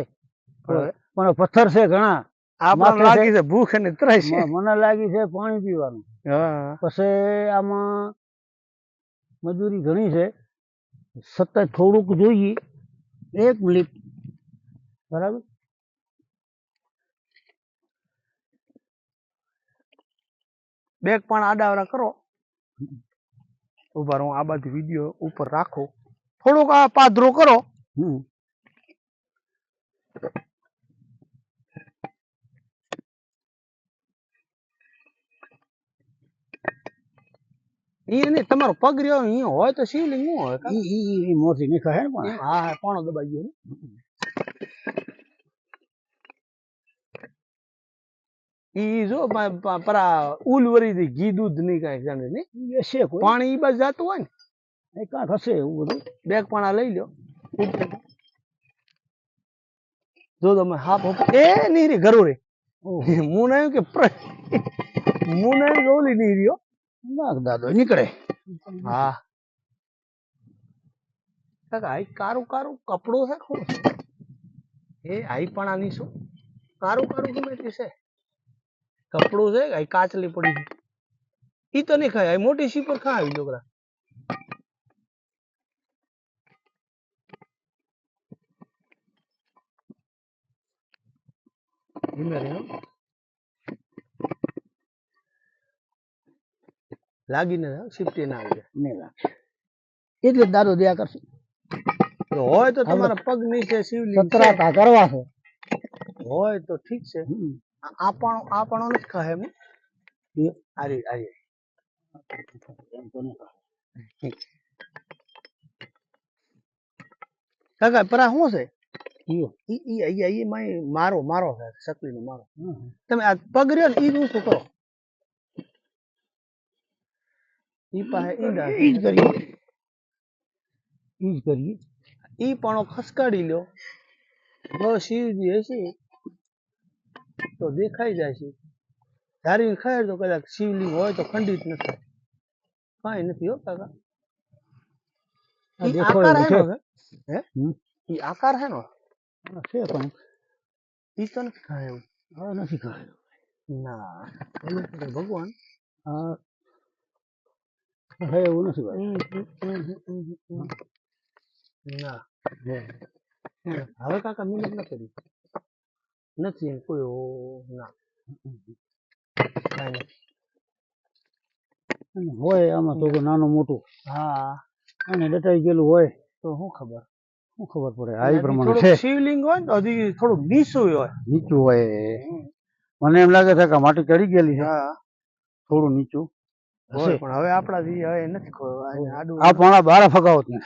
S2: પણ
S1: પણ પથ્થર છે ઘણા.
S2: આપણને લાગી છે ભૂખ અને ત્રાસ છે.
S1: મને લાગી છે પાણી પીવાનું.
S2: હા
S1: પછી આમાં મજૂરી ઘણી છે. સતત થોડુંક જોઈએ. 1 મિનિટ. બરાબર.
S2: બેક પણ આડાવડા કરો. ઉભા રહો, આ બાજુ વિડીયો ઉપર રાખો. થોડોક આ પાધરો કરો. ઈ તમારો પગ રહ્યો અહીંયા હોય તો શિવલિંગ નું હોય કાકા.
S1: ઈ મોટી નીકળે હે પણ.
S2: હા હા પાણો દબાઈ ગયો. ઈ જો પરા ઉલવરી દી ઘી દૂધ ની કાંઈ જાણે ને
S1: ઈ હશે કોઈ.
S2: પાણી ઈ બાજુ જાતું હોય ને
S1: એ કાંક હશે એવું બધું.
S2: બેગ પાણા લઈ લ્યો. જો તમે હાફ એ નહીં રે ઘરો રે. હું ના કે હું ના કે ઓલી નહીં રહ્યો.
S1: ના દાદો નીકળે.
S2: હા કાકા આઈ કારું કારું કપડું છે ખરું. એ આઈ પણ આની શું કારું કારું ગમે તે છે કપડું છે આઈ કાચલી પડી છે. ઈ તો નહીં ખાય, આઈ મોટી સી પર ખાય છોકરા. ધીમે રહે લાગીને શિફ્ટી ના આવી જાય
S1: નહીં લાગે. એટલે જ દાદો દયા કરશે.
S2: તો હોય તો તમારા પગ નીચે શિવલિંગ
S1: સતરાતા કરવા છે.
S2: હોય તો ઠીક છે. આ પણ નથી ખાય એમ. આરી આરી
S1: એમ તો નહીં.
S2: કાકા પરા શું છે ઈ મારો છે સકલી નો મારો. તમે આ પગ રહ્યો ને ઈ ઊંચું કરો. ઈ પાસે ઈંડા
S1: ઈ જ કરીએ. ઈ જ કરીએ.
S2: ઈ પણ ખસકાડી લ્યો. જો શિવજી હશે તો દેખાઈ જાય છે. ધારી ખાય તો કદાચ શિવલિંગ હોય તો ખંડિત ન થાય. કઈ નથી હો કાકા. ઈ આકાર હેનો છે. હે ઈ આકાર હેનો
S1: છે પણ
S2: ઈ તો નથી ખાય એવું.
S1: હવે નથી ખાય.
S2: ના ભગવાન
S1: હે એવું નથી ભાઈ.
S2: ના હવે કાકા મિલત ન કરી નથી કોઈ ના કાંઈ નથી.
S1: હોય આમાં તો નાનું મોટું.
S2: હા
S1: અને દટાઈ ગયેલું હોય
S2: તો શું ખબર
S1: પડે. આ ઈ પ્રમાણે છે.
S2: શિવલિંગ હોય ને તો હજી થોડુંક નીચું હોય.
S1: નીચું હોય. મને એમ લાગે છે કે માટી ચડી ગયેલી છે. થોડું નીચું હશે.
S2: પણ હવે આપણાથી હવે નથી આડું
S1: આ પાણા બાર ફગાવત ને.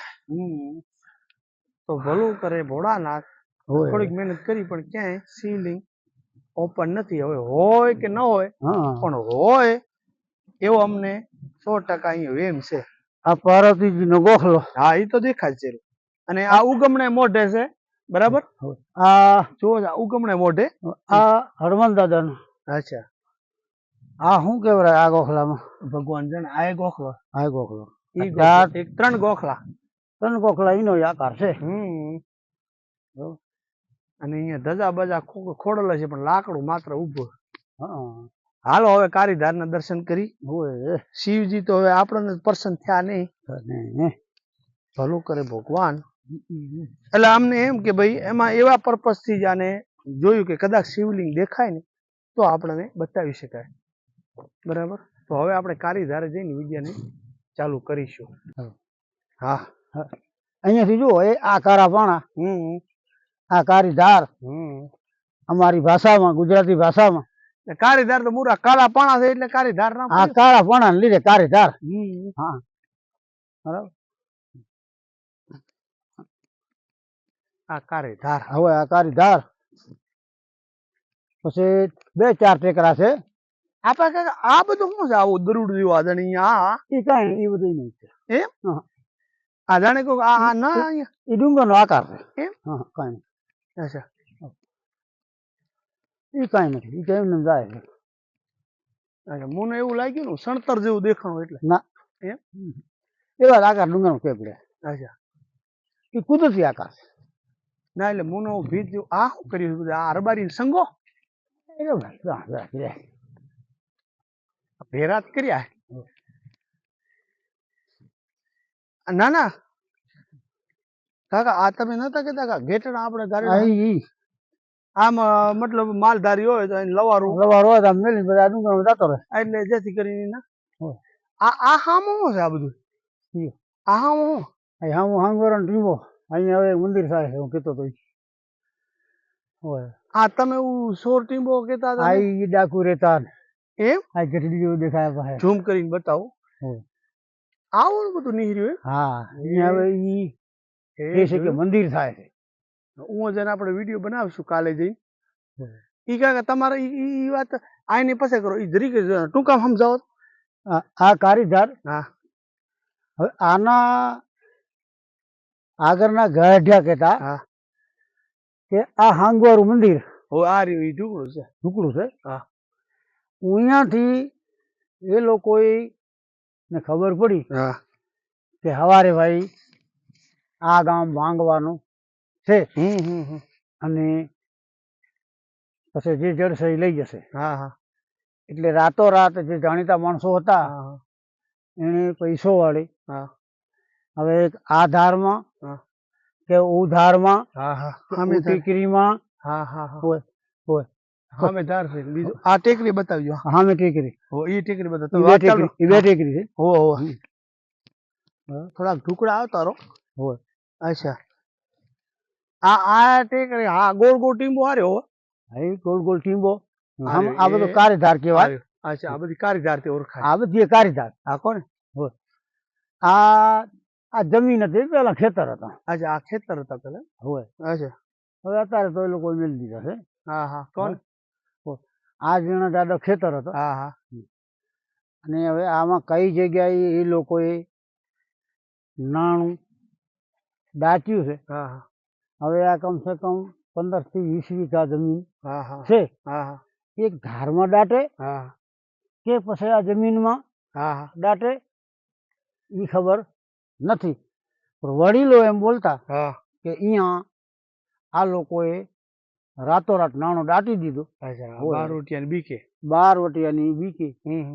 S2: તો ભલું કરે ભોળાનાથ. થોડીક મહેનત કરી પણ ક્યાંય શિવલિંગ ઓપન નથી. હવે હોય કે ન હોય પણ હોય એવો અમને 100% અહીંયા વેમ છે.
S1: આ પાર્વતીજી નો ગોખલો.
S2: હા એ તો દેખાય છે. અને આ ઉગમણે મોઢે છે બરાબર
S1: આ
S2: જો આ ઉગમણે મોઢે
S1: આ હનુમાન દાદાનું.
S2: અચ્છા
S1: આ શું કેવરાય આ ગોખલામાં?
S2: ભગવાન જાણે આ એક ગોખલો
S1: આ ગોખલો.
S2: ઈ ગોખલો. એક 3 ગોખલા
S1: 3 ગોખલા ઈનો આકાર છે.
S2: અને અહીંયા ધજા બજા ખોડેલો છે પણ લાકડું માત્ર ઊભું.
S1: હા
S2: હાલો હવે કારીધારના દર્શન કરી.
S1: હોય
S2: શિવજી તો હવે આપણને પ્રસન્ન થયા નહીં.
S1: ને
S2: ભલું કરે ભગવાન. એટલે અમને એમ કે ભાઈ એમાં એવા પર્પસ થી જ આને જોયું કે કદાચ શિવલિંગ દેખાય ને તો આપણને બતાવી શકાય બરાબર. તો હવે આપણે કારીધારે જઈને વિદ્યાને ચાલુ કરીશું. હા
S1: અહીંયાથી જુઓ એ આ કારા પાણા, આ કારીધાર અમારી ભાષામાં, ગુજરાતી ભાષામાં
S2: કારીધાર તો મૂરા કાળા પાણા છે એટલે કારીધાર નામ.
S1: આ કાળા પાણા ને લીધે કારીધાર. હા બરાબર.
S2: આ કારીધાર.
S1: હવે આ કારીધાર પછી 2-4 ટેકરા છે.
S2: આપણે આ બધું શું છે આવું દરુડ જેવું આ જાણે આ
S1: એ કઈ એ બધું નહીં છે
S2: એમ. આ જાણે કહું આ ના અહીંયા
S1: એ ડુંગર નો આકાર છે
S2: એમ.
S1: હા કઈ નહીં.
S2: અચ્છા
S1: એ કઈ નથી. એ કેમ જાય છે.
S2: અચ્છા મને એવું લાગ્યું ને સણતર જેવું દેખાણું એટલે
S1: ના
S2: એમ.
S1: એવા જ આકાર ડુંગર નો કેપડે.
S2: અચ્છા
S1: એ કુદરતી આકાર છે.
S2: ના એટલે મને ભીત જેવું આ શું કર્યું આ અરબારી સંગો ભેરાત કર્યા. ના ના કાકા આ તમે નતા કેતા કાકા ઘેટણા આપણે ગાડી આમ મતલબ માલધારી હોય તો લવારું
S1: હોય તો મેલી બધા ડુંગર જતો રહે
S2: એટલે જેથી કરીને ના આ હામો શું છે આ બધું? આ હામો
S1: હું હાંગવરણ ટીમો અહીંયા હવે મંદિર થાય છે. હું કેતો તો
S2: આ તમે સોર ટીમ્બો કેતા હતા
S1: આ ડાકુ રેતા
S2: એમ.
S1: આ ગઢડી જેવું દેખાય પાસે.
S2: ઝૂમ કરીને બતાવો. આવું બધું નીકળ્યું.
S1: હા અહીંયા હવે ઈ એ છે કે મંદિર થાય છે.
S2: હું જઈને આપણે વિડીયો બનાવીશું કાલે જઈ. ઈ કાકા તમારે ઈ વાત આની પાસે કરો. ઈ જરીક ટૂંકામ સમજાવો.
S1: આ કારીધાર.
S2: હા
S1: હવે આના આગળના ગઢિયા કેતા કે આ હાંગવારું મંદિર.
S2: આ રહ્યું ઈ ઢુકડું છે.
S1: ઢુકડું છે.
S2: હા
S1: અહીંયાથી એ લોકોએ ને ખબર પડી
S2: હા
S1: કે હવારે ભાઈ આ ગામ ભાંગવાનું છે અને પછી જે જડશે એ લઈ જશે.
S2: હા હા
S1: એટલે રાતોરાત જે જાણીતા માણસો હતા એને પૈસો વાળી હવે એક આ ધારમાં કે ઉધારમાં ટીકરીમાં હોય હોય
S2: અમે ધાર છે. બીજું આ ટેકરી બતાવજો.
S1: હા મેં ટેકરી
S2: ઈ ટેકરી
S1: બે
S2: બતાવો.
S1: ટેકરી છે.
S2: હો થોડાક ઢુકડા આવતા રહો.
S1: હોય
S2: અચ્છા આ ટેકરી હા ગોળ ગોળ ટીમ્બો હાર્યો.
S1: ગોળ ગોળ ટીંબો. આ બધો કારીધાર કહેવાય.
S2: અચ્છા આ બધી કારીધાર થી ઓળખાય.
S1: આ બધી કારીધાર.
S2: આ કોને
S1: હોય આ જમીન હતી પેલા ખેતર હતા.
S2: અચ્છા આ ખેતર હતા પેલા.
S1: હોય
S2: અચ્છા
S1: હવે અત્યારે તો એ લોકો મેળવી દીધા છે.
S2: હા હા કોણ
S1: આ જીણા દાદા ખેતર હતો.
S2: હા હા
S1: અને હવે આમાં કઈ જગ્યાએ એ લોકોએ નાણું દાચ્યું છે.
S2: હા હા
S1: હવે આ કમસે કમ 15 થી 20 વીઘા જમીન
S2: હા હા
S1: છે.
S2: હા હા
S1: એક ધારમાં દાટે
S2: હા
S1: કે પછી આ જમીનમાં
S2: હા હા
S1: દાટે એ ખબર નથી. પણ વડીલો એમ બોલતા કે અહીંયા આ લોકોએ રાતોરાત નાણું દાટી દીધું.
S2: 12 રૂપિયા બીકે
S1: 12 વટિયાની બીકી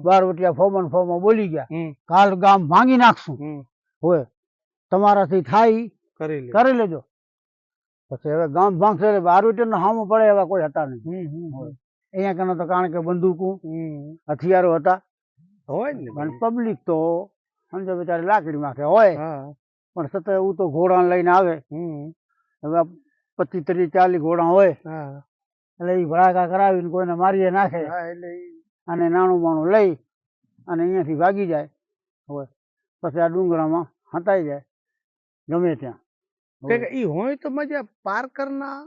S1: 12 વટિયા ફોમાં બોલી ગયા કાલ ગામ ભાંગી નાખશું. હોય તમારાથી થાય કરી લેજો. પછી હવે ગામ ભાંગશે એટલે 12 વટિયાનો હામો પડે એવા કોઈ હતા નહીં. અહીંયા કને તો કારણ કે બંદૂકો હથિયારો હતા
S2: હોય ને
S1: પણ પબ્લિક તો સમજો બિચારી લાકડી માથે હોય. પણ છતાં એવું તો ઘોડા લઈને આવે. હવે 25, 30, 40 ઘોડા હોય એટલે એ ભડાકા કરાવીને કોઈને મારીએ નાખે અને નાનું માણું લઈ અને અહીંયાથી ભાગી જાય. હોય પછી આ ડુંગરામાં હટાઈ જાય ગમે ત્યાં.
S2: ઈ હોય તો મજા પાર કરના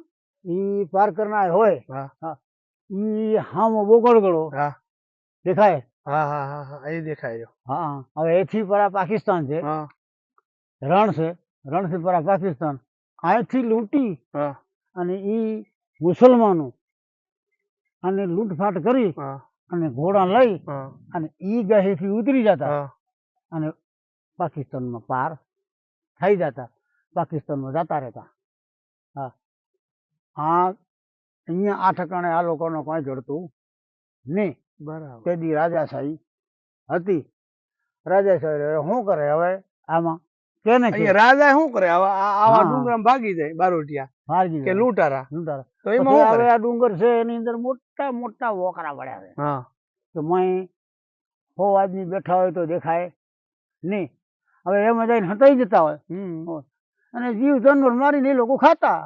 S1: ઈ પાર કરના હોય. ઈ હામો બોગળગળો દેખાય.
S2: હા હા હા હા એ દેખાય.
S1: હા હવે એથી પર પાકિસ્તાન છે. રણ છે રણસીપરા પાકિસ્તાન અહીંથી લૂંટી
S2: હા
S1: અને ઈ મુસલમાનો અને લૂંટફાટ કરી
S2: હા
S1: અને ઘોડા લઈ
S2: હા
S1: અને ઈ ગહેથી ઉતરી જતા
S2: હા
S1: અને પાકિસ્તાનમાં પાર થઈ જતા, પાકિસ્તાનમાં જતા રહેતા. હા, આ અહીંયા આ ઠકાણે આ લોકોનો કોઈ જડતું નહીં.
S2: બરાબર.
S1: તે દી રાજાશાહી હતી. રાજાશાહી હવે શું કરે હવે આમાં કેને
S2: અહીંયા રાજા શું કરે આવા
S1: હા.
S2: ડુંગરામાં ભાગી જાય બારોટિયા
S1: ભાગી
S2: કે લૂંટારા,
S1: લૂંટારા.
S2: તો એમાં શું
S1: હવે
S2: કરે?
S1: આ ડુંગર છે એની અંદર મોટા મોટા વોકરા પડ્યા છે
S2: હા
S1: કે મય 100 આદમી બેઠા હોય તો દેખાય નહીં. હવે એમાં જઈને હતાઈ જતા હોય અને જીવ જાનવર મારીને એ લોકો ખાતા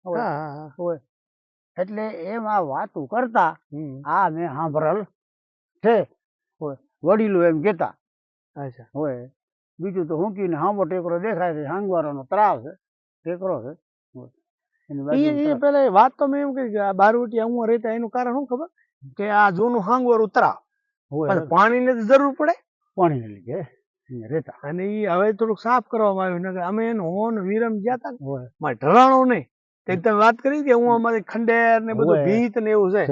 S1: હોય.
S2: હા
S1: હોય એટલે એમ આ વાતું કરતા આ મેં સાંભળેલ છે. હોય વડીલો એમ કહેતા
S2: અચ્છા
S1: હોય. બીજું તો હુંકીને હાંબો ટેકરો દેખાય છે, હાંગવારાનો તળાવ છે, ટેકરો છે. હોય એની બાજુમાં
S2: પેલા વાત તો મેં એમ કરી કે આ બારોટિયા હું રહેતા એનું કારણ શું ખબર કે આ જૂનું હાંગવારું તળાવ
S1: હોય
S2: પાણીની તો જરૂર પડે
S1: પાણીને લીધે અહીંયા રહેતા.
S2: અને ઈ હવે થોડુંક સાફ કરવામાં આવ્યું નકર અમે એનું હોન વિરમ ગયા હતા ને
S1: હોય
S2: મારે ઢરાણો નહીં. તો તમે વાત કરી કે હું અમારે ખંડેર ને બધું
S1: હોય.
S2: ભીત ને એવું છે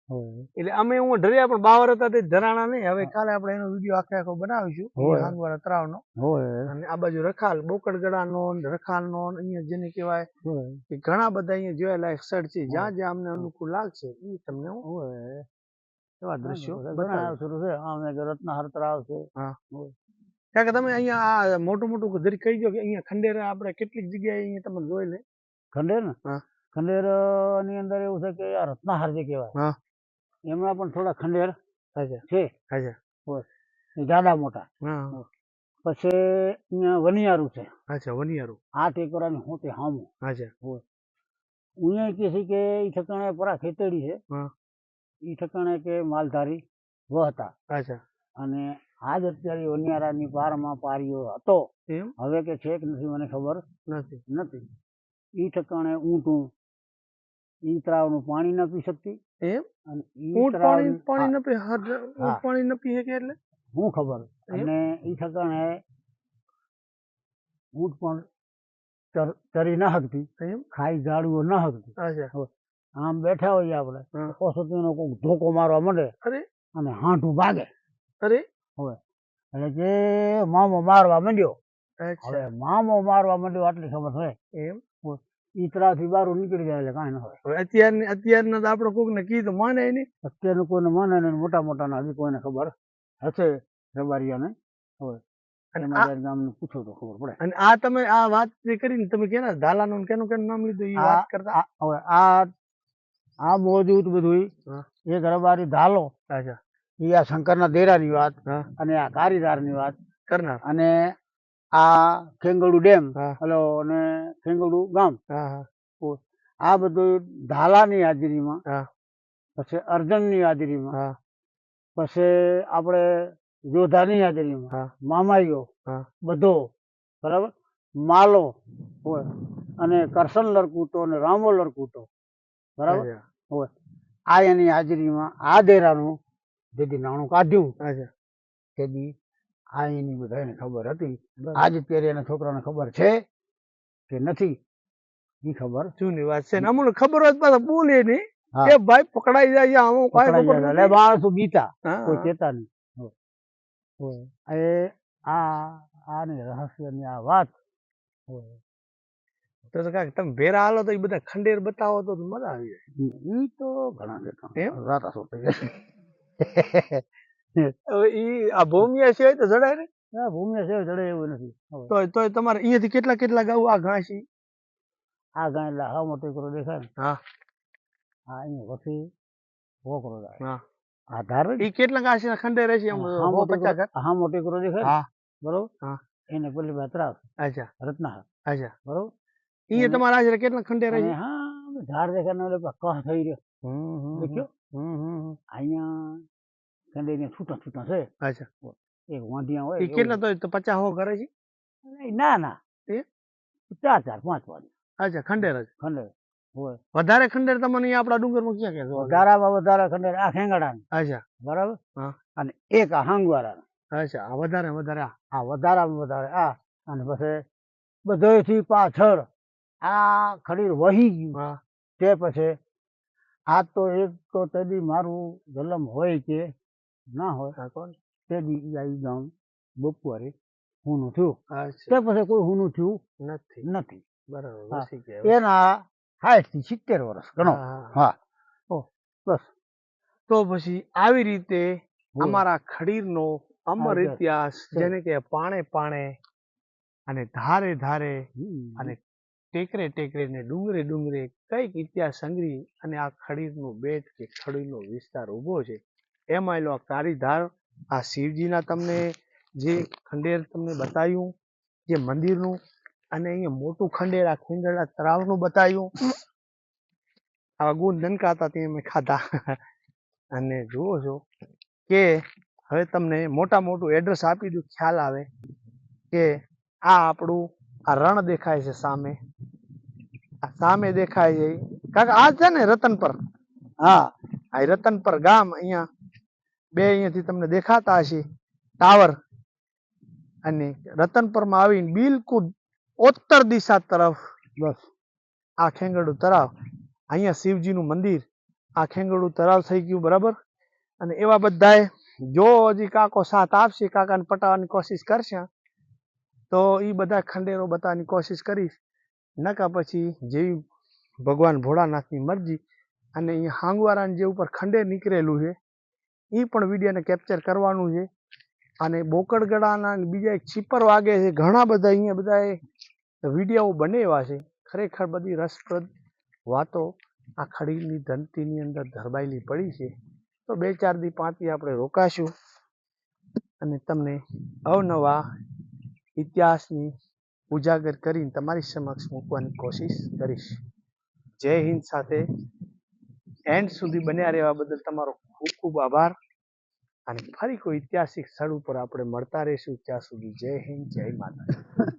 S1: હોય
S2: એટલે અમે હું ઢર્યા પણ બાવર હતા તે ધરાણા નહીં. હવે કાલે આપણે એનો વિડીયો આખો બનાવીશું
S1: હોય.
S2: હાંગવારા તળાવનો.
S1: હોય
S2: અને આ બાજુ રખાલ બોકડગડાનો રખાલનો અહીંયા જેને કહેવાય
S1: હોય
S2: કે ઘણા બધા અહીંયા જોયેલાયક સ્થળ છે જ્યાં જ્યાં અમને અનુકૂળ લાગશે એ તમને હું
S1: હોય
S2: એવા દ્રશ્યો
S1: ઘણા
S2: બતાવીશ.
S1: શરૂ છે. આમ એક રત્નહાર તળાવ છે.
S2: હા.
S1: હોય
S2: કારણ કે તમે અહીંયા આ મોટું મોટું જરી કહી દો કે અહીંયા ખંડેરા આપણે કેટલીક જગ્યાએ અહીંયા તમે જોઈ લે.
S1: ખંડેર ને
S2: હા.
S1: ખંડેર ની અંદર એવું છે કે આ રત્નહાર જે કહેવાય
S2: હા
S1: એમના પણ થોડા ખંડેર
S2: અચ્છા
S1: છે.
S2: અચ્છા
S1: એ જાડા મોટા.
S2: હા
S1: પછી અહીંયા વનિયારું છે.
S2: અચ્છા વનિયારું
S1: આ ટેકરાની હોતે હામું.
S2: અચ્છા
S1: અહીંયા કે છે કે એ ઠકાણે પરા ખેતડી છે.
S2: હા
S1: એ ઠકાણે કે માલધારી વહતા
S2: અચ્છા
S1: અને આજ અત્યારે વનિયારાની પારમાં પારીઓ હતો.
S2: એમ
S1: હવે કે છે કે નથી મને ખબર
S2: નથી
S1: નથી. ઈ ઠકાણે ઊંટું ઈ તળાવનું પાણી ન પી શકતી.
S2: એમ
S1: અને ઈ
S2: ઊંટ
S1: તળાવની-
S2: પાણી
S1: હા,
S2: ન પી ઊંટ પાણી ન પી શકે એટલે
S1: હું ખબર.
S2: એમ?
S1: અને ઈ ઠકાણે ઊંટ પણ ચરી ન શકતી.
S2: એમ
S1: ખાઈ ઝાડવું ન શકતી.
S2: અચ્છા
S1: આમ બેઠા હોઈએ આપણે
S2: હા.
S1: ઓસતીનો કોઈક ધોકો મારવા માંડે
S2: અરે
S1: અને હાંઠું ભાગે.
S2: અરે
S1: એટલે કે મામો મારવા માંડ્યો.
S2: અચ્છા
S1: હવે મામો મારવા માંડ્યો આટલી ખબર છે.
S2: એમ
S1: ઈ તળાવથી બહાર નીકળી જાય એટલે કાંઈ ન હોય.
S2: હવે અત્યારના તો આપણે કોકને કીધું માને નહીં.
S1: અત્યારનું કોઈને માને નહીં, મોટા મોટાના હજી કોઈને ખબર હશે રબારિયાને. હોય
S2: અને
S1: એમાં જઈને ગામને પૂછો તો ખબર પડે.
S2: અને આ તમે આ વાત જે કરીને તમે કેના ધાલાનું ને કેનું નામ લીધું એ વાત કરતા
S1: હવે આ મોજૂદ બધું
S2: હા.
S1: એક રબારી ધાલો
S2: અચ્છા
S1: એ આ શંકરના દેરાની વાત
S2: હા
S1: અને આ કારીદારની વાત
S2: કરનાર
S1: અને આ ખેંગડુ ડેમ
S2: હા
S1: હલો અને ખેંગડુ ગામ
S2: હા હા
S1: આ બધું ધાલાની હાજરીમાં,
S2: હા
S1: પછી અર્જનની હાજરીમાં,
S2: હા
S1: પછી આપણે યોધાની હાજરીમાં,
S2: હા
S1: મામાઈઓ
S2: હા
S1: બધો બરાબર માલો હોય અને કરશન લરકૂતો અને રામો લરકૂતો બરાબર
S2: અચ્છા
S1: હોય. આ એની હાજરીમાં આ દેરાનું જેથી નાણું કાઢ્યું
S2: અચ્છા
S1: તેથી આ એની બધાને ખબર હતી.
S2: બરાબર.
S1: આજ અત્યારે એના છોકરાને ખબર છે કે નથી એ ખબર
S2: જૂની વાત છે ને અમને ખબર હોય તો પાછા બોલે નહીં
S1: હા.
S2: કે ભાઈ પકડાઈ જાય આવું કાંઈ
S1: પકડાઈ
S2: ખબર
S1: જાય.
S2: નથી.
S1: એટલે માણસો બીતા
S2: હા,
S1: કોઈ
S2: હા.
S1: કહેતા નહીં. હોય. એ આની રહસ્યની આ વાત હોય.
S2: તો કાંઈક તમે ભેરા હાલો તો એ બધા ખંડેર બતાવો તો મજા આવી જાય.
S1: ઈ તો ઘણા છે
S2: એમ?
S1: રાતા સોટી જાય.
S2: હવે ઈ આ ભૂમિયા સિવાય તો જડાય ને
S1: આ ભૂમિ છે જડે એવું નથી. હવે
S2: તોય તમારે અહીંયાથી કેટલા ગાઉ આ ઘાસી
S1: આ ગાય એટલે હા મોટો કરો દેખાય ને
S2: હા
S1: આ અહીંયા પછી વોકરો જાય
S2: હા
S1: આ ધાર
S2: ઈ કેટલા ઘાસી ખંડેર છે એમ
S1: હા
S2: 50 ઘર
S1: હા મોટો કરો દેખાય ને?
S2: હા
S1: બરોબર
S2: હા
S1: એને પેલી બાત્રાસ
S2: અચ્છા
S1: રત્નાહાર
S2: અચ્છા
S1: બરોબર
S2: અહીંયા તમારા આશરે કેટલા ખંડેર
S1: અને
S2: છે
S1: હા ઝાડ દેખાય ને ઓલે કહ થઈ રહ્યો દેખ્યો
S2: હમ
S1: અહીંયા કંડે છૂટા છૂટા છે
S2: અચ્છા
S1: એક વાંઢિયા હોય
S2: ઈ કેટલા તો 50 ઘરે છે
S1: એવું. ના ના
S2: એ?
S1: 4 5 વાંઢિયા
S2: અચ્છા ખંડેર જ
S1: ખંડે હોય.
S2: વધારે ખંડેર તમને અહીંયા આપણા ડુંગરમાં ક્યાં ક્યાં જોવા મળે?
S1: વધારામાં વધારે ખંડે આ ખેંગાડાની
S2: અચ્છા
S1: બરાબર
S2: હા.
S1: અને એક આ હાંગવાળાની.
S2: અચ્છા આ વધારે આ
S1: આ વધારામાં વધારે આ અને પછી બધેથી પાછળ આ ખડીર વહી ગયું તે પછી આ તો એક તો તેદી મારું જલમ હોય કે ના હોય તેદી ઈ આવી ગામ બપોરે હુનું થયું તે પછી કોઈ હુનું થયું નથી બરાબર એના 60 થી 70 વર્ષ ગણો હા બસ
S2: તો પછી આવી રીતે અમારા ખડીરનો અમર ઇતિહાસ જેને કે પાણે પાણે અને ધારે ધારે અને ટેકરે ટેકરે ને ડુંગરે ડુંગરે કઈક ઇતિહાસ સંગ્રહી અને આ ખડીરનો બેટ કે ખડીરનો વિસ્તાર ઊભો છે. એમાં લો કારીધાર આ શિવજીના તમને જે ખંડેર તમને બતાવ્યું જે મંદિરનું અને અહીંયા મોટું ખંડેર આ ખુંદડા તળાવનું બતાવ્યું. આવા ગુણ દનકા હતા તે મેં ખાધા અને જુઓ છો કે હવે તમને મોટું એડ્રેસ આપી દઉં ખ્યાલ આવે કે આ આપણું આ રણ દેખાય છે સામે, આ સામે દેખાય છે કાકા આ છે ને રતનપર.
S1: હા
S2: આ રતનપર ગામ અહીંયા બે અહીંયાથી તમને દેખાતા હશે ટાવર. અને રતનપરમાં આવીને બિલકુલ ઉત્તર દિશા તરફ
S1: બસ
S2: આ ખેંગડું તળાવ, અહીંયા શિવજીનું મંદિર, આ ખેંગડું તળાવ થઈ ગયું બરાબર. અને એવા બધાએ જો હજી કાકો સાથ આપશે, કાકાને પટાવવાની કોશિશ કરશે તો એ બધા ખંડેરો બતાવવાની કોશિશ કરીશ. નકા પછી જેવી ભગવાન ભોળાનાથની મરજી. અને અહીંયા હાંગવારાને જે ઉપર ખંડેર નીકળેલું છે એ પણ વિડીયોને કેપ્ચર કરવાનું છે. અને બોકડગડાના બીજા એક છીપર વાગે છે, ઘણા બધા અહીંયા બધાએ વિડીયો બનેવા છે. ખરેખર બધી રસપ્રદ વાતો આ ખડીરની ધરતીની અંદર ધરબાયેલી પડી છે. તો 2-4 દી 5 દી આપણે રોકાશું અને તમને અવનવા ઇતિહાસની ઉજાગર કરીને તમારી સમક્ષ મૂકવાની કોશિશ કરીશ. જય હિન્દ સાથે એન્ડ સુધી બન્યા રહેવા બદલ તમારો ખૂબ ખૂબ આભાર. અને ફરી કોઈ ઐતિહાસિક સ્થળ ઉપર આપણે મળતા રહીશું. ત્યાં સુધી જય હિન્દ, જય માતા.